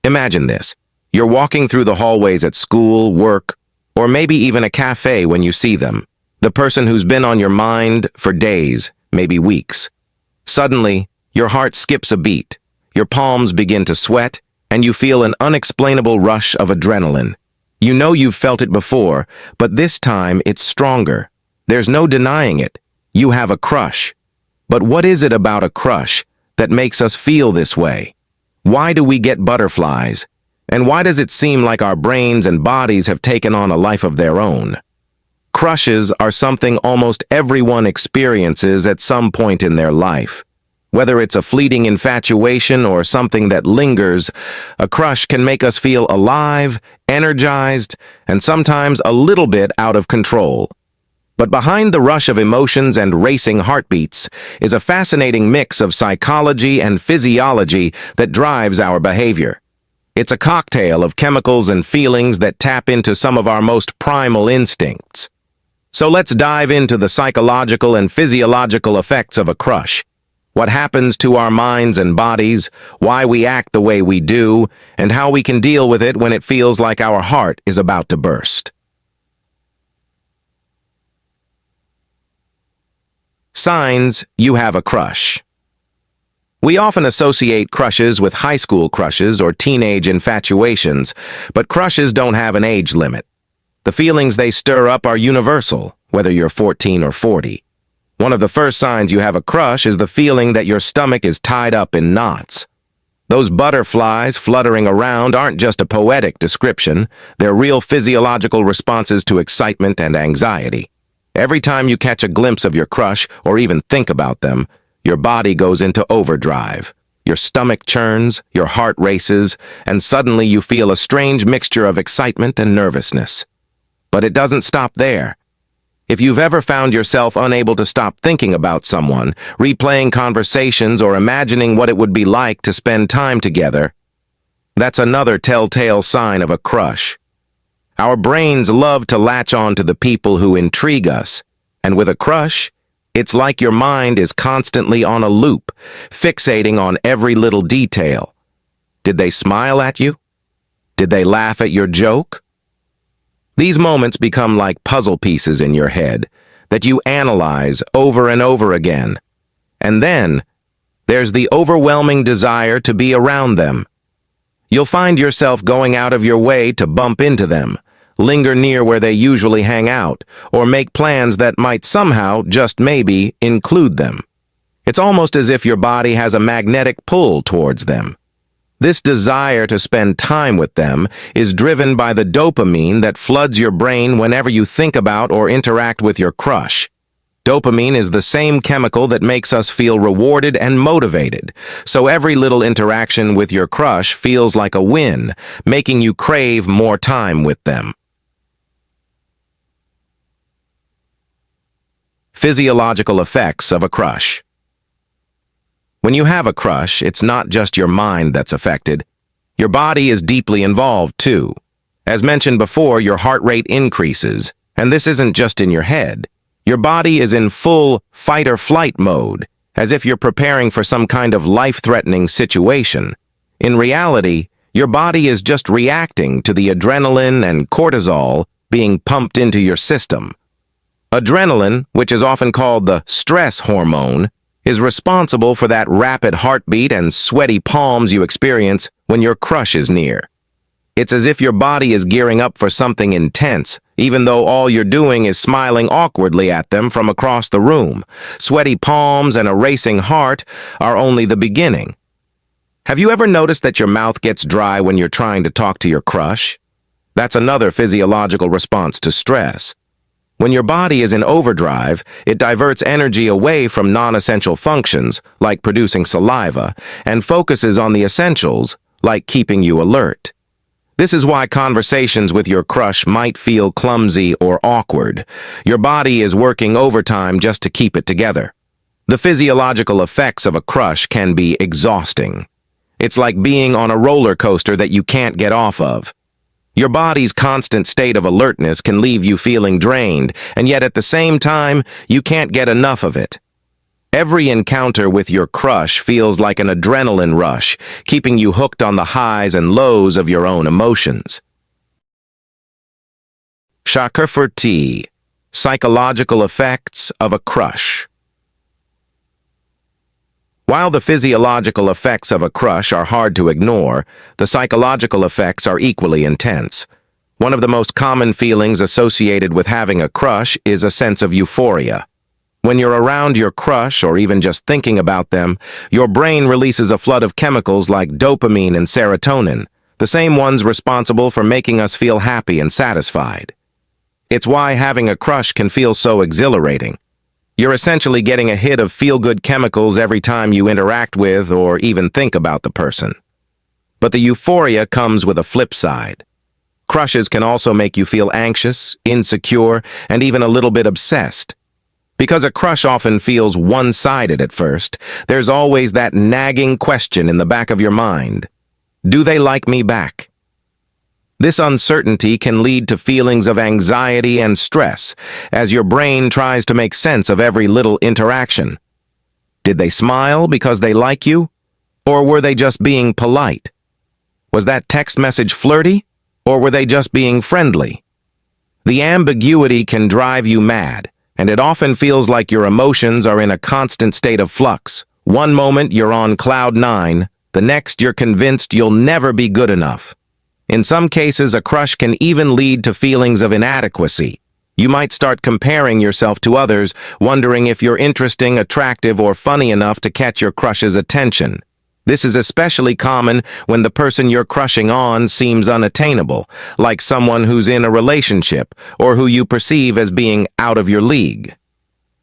Imagine this. You're walking through the hallways at school, work, or maybe even a cafe when you see them. The person who's been on your mind for days, maybe weeks. Suddenly, your heart skips a beat, your palms begin to sweat, and you feel an unexplainable rush of adrenaline. You know you've felt it before, but this time it's stronger. There's no denying it. You have a crush. But what is it about a crush that makes us feel this way? Why do we get butterflies? And why does it seem like our brains and bodies have taken on a life of their own? Crushes are something almost everyone experiences at some point in their life. Whether it's a fleeting infatuation or something that lingers, a crush can make us feel alive, energized, and sometimes a little bit out of control. But behind the rush of emotions and racing heartbeats is a fascinating mix of psychology and physiology that drives our behavior. It's a cocktail of chemicals and feelings that tap into some of our most primal instincts. So let's dive into the psychological and physiological effects of a crush. What happens to our minds and bodies, why we act the way we do, and how we can deal with it when it feels like our heart is about to burst. Signs you have a crush. We often associate crushes with high school crushes or teenage infatuations, but crushes don't have an age limit. The feelings they stir up are universal, whether you're 14 or 40. One of the first signs you have a crush is the feeling that your stomach is tied up in knots. Those butterflies fluttering around aren't just a poetic description, they're real physiological responses to excitement and anxiety. Every time you catch a glimpse of your crush or even think about them, your body goes into overdrive. Your stomach churns, your heart races, and suddenly you feel a strange mixture of excitement and nervousness. But it doesn't stop there. If you've ever found yourself unable to stop thinking about someone, replaying conversations or imagining what it would be like to spend time together, that's another telltale sign of a crush. Our brains love to latch on to the people who intrigue us, and with a crush, it's like your mind is constantly on a loop, fixating on every little detail. Did they smile at you? Did they laugh at your joke? These moments become like puzzle pieces in your head that you analyze over and over again. And then, there's the overwhelming desire to be around them. You'll find yourself going out of your way to bump into them, linger near where they usually hang out, or make plans that might somehow, just maybe, include them. It's almost as if your body has a magnetic pull towards them. This desire to spend time with them is driven by the dopamine that floods your brain whenever you think about or interact with your crush. Dopamine is the same chemical that makes us feel rewarded and motivated, so every little interaction with your crush feels like a win, making you crave more time with them. Physiological effects of a crush. When you have a crush, it's not just your mind that's affected. Your body is deeply involved, too. As mentioned before, your heart rate increases, and this isn't just in your head. Your body is in full fight-or-flight mode, as if you're preparing for some kind of life-threatening situation. In reality, your body is just reacting to the adrenaline and cortisol being pumped into your system. Adrenaline, which is often called the stress hormone, is responsible for that rapid heartbeat and sweaty palms you experience when your crush is near. It's as if your body is gearing up for something intense, even though all you're doing is smiling awkwardly at them from across the room. Sweaty palms and a racing heart are only the beginning. Have you ever noticed that your mouth gets dry when you're trying to talk to your crush? That's another physiological response to stress. When your body is in overdrive, it diverts energy away from non-essential functions, like producing saliva, and focuses on the essentials, like keeping you alert. This is why conversations with your crush might feel clumsy or awkward. Your body is working overtime just to keep it together. The physiological effects of a crush can be exhausting. It's like being on a roller coaster that you can't get off of. Your body's constant state of alertness can leave you feeling drained, and yet at the same time, you can't get enough of it. Every encounter with your crush feels like an adrenaline rush, keeping you hooked on the highs and lows of your own emotions. Chakra T. Psychological effects of a crush. While the physiological effects of a crush are hard to ignore, the psychological effects are equally intense. One of the most common feelings associated with having a crush is a sense of euphoria. When you're around your crush or even just thinking about them, your brain releases a flood of chemicals like dopamine and serotonin, the same ones responsible for making us feel happy and satisfied. It's why having a crush can feel so exhilarating. You're essentially getting a hit of feel-good chemicals every time you interact with or even think about the person. But the euphoria comes with a flip side. Crushes can also make you feel anxious, insecure, and even a little bit obsessed. Because a crush often feels one-sided at first, there's always that nagging question in the back of your mind. Do they like me back? This uncertainty can lead to feelings of anxiety and stress as your brain tries to make sense of every little interaction. Did they smile because they like you? Or were they just being polite? Was that text message flirty? Or were they just being friendly? The ambiguity can drive you mad, and it often feels like your emotions are in a constant state of flux. One moment you're on cloud nine, the next you're convinced you'll never be good enough. In some cases, a crush can even lead to feelings of inadequacy. You might start comparing yourself to others, wondering if you're interesting, attractive, or funny enough to catch your crush's attention. This is especially common when the person you're crushing on seems unattainable, like someone who's in a relationship or who you perceive as being out of your league.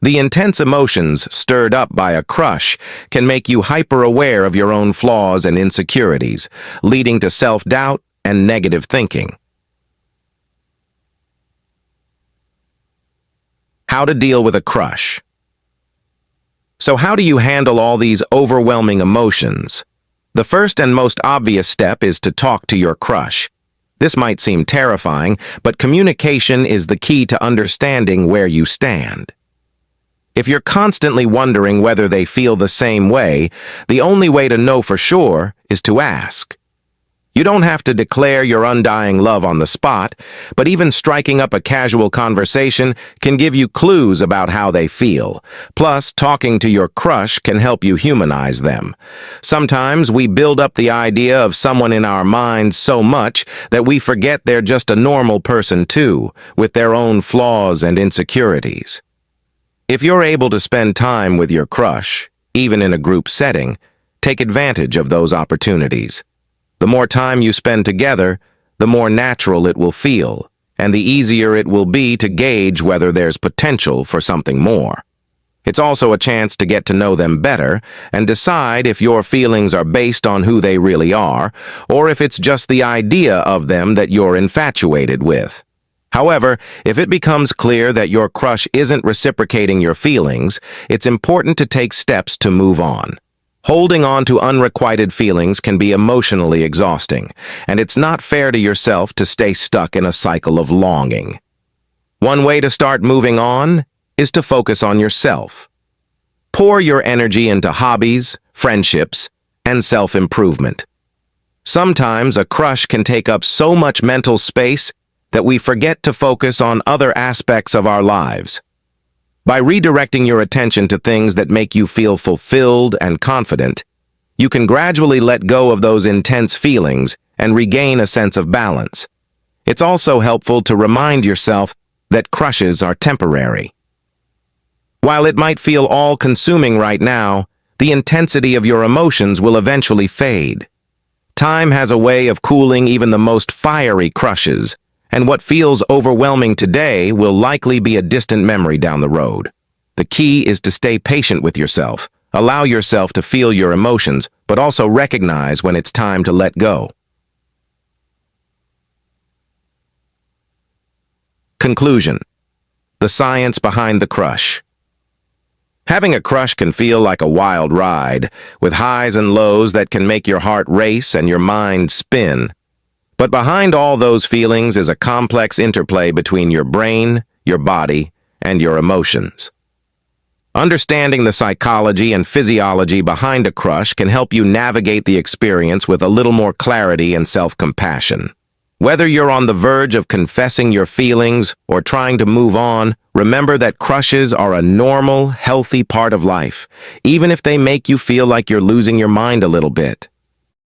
The intense emotions stirred up by a crush can make you hyper-aware of your own flaws and insecurities, leading to self-doubt and negative thinking. How to deal with a crush. So how do you handle all these overwhelming emotions? The first and most obvious step is to talk to your crush. This might seem terrifying, but communication is the key to understanding where you stand. If you're constantly wondering whether they feel the same way, the only way to know for sure is to ask. You don't have to declare your undying love on the spot, but even striking up a casual conversation can give you clues about how they feel. Plus, talking to your crush can help you humanize them. Sometimes we build up the idea of someone in our minds so much that we forget they're just a normal person too, with their own flaws and insecurities. If you're able to spend time with your crush, even in a group setting, take advantage of those opportunities. The more time you spend together, the more natural it will feel, and the easier it will be to gauge whether there's potential for something more. It's also a chance to get to know them better and decide if your feelings are based on who they really are, or if it's just the idea of them that you're infatuated with. However, if it becomes clear that your crush isn't reciprocating your feelings, it's important to take steps to move on. Holding on to unrequited feelings can be emotionally exhausting, and it's not fair to yourself to stay stuck in a cycle of longing. One way to start moving on is to focus on yourself. Pour your energy into hobbies, friendships, and self-improvement. Sometimes a crush can take up so much mental space that we forget to focus on other aspects of our lives. By redirecting your attention to things that make you feel fulfilled and confident, you can gradually let go of those intense feelings and regain a sense of balance. It's also helpful to remind yourself that crushes are temporary. While it might feel all-consuming right now, the intensity of your emotions will eventually fade. Time has a way of cooling even the most fiery crushes, and what feels overwhelming today will likely be a distant memory down the road. The key is to stay patient with yourself. Allow yourself to feel your emotions, but also recognize when it's time to let go. Conclusion. The science behind the crush. Having a crush can feel like a wild ride, with highs and lows that can make your heart race and your mind spin. But behind all those feelings is a complex interplay between your brain, your body, and your emotions. Understanding the psychology and physiology behind a crush can help you navigate the experience with a little more clarity and self-compassion. Whether you're on the verge of confessing your feelings or trying to move on, remember that crushes are a normal, healthy part of life, even if they make you feel like you're losing your mind a little bit.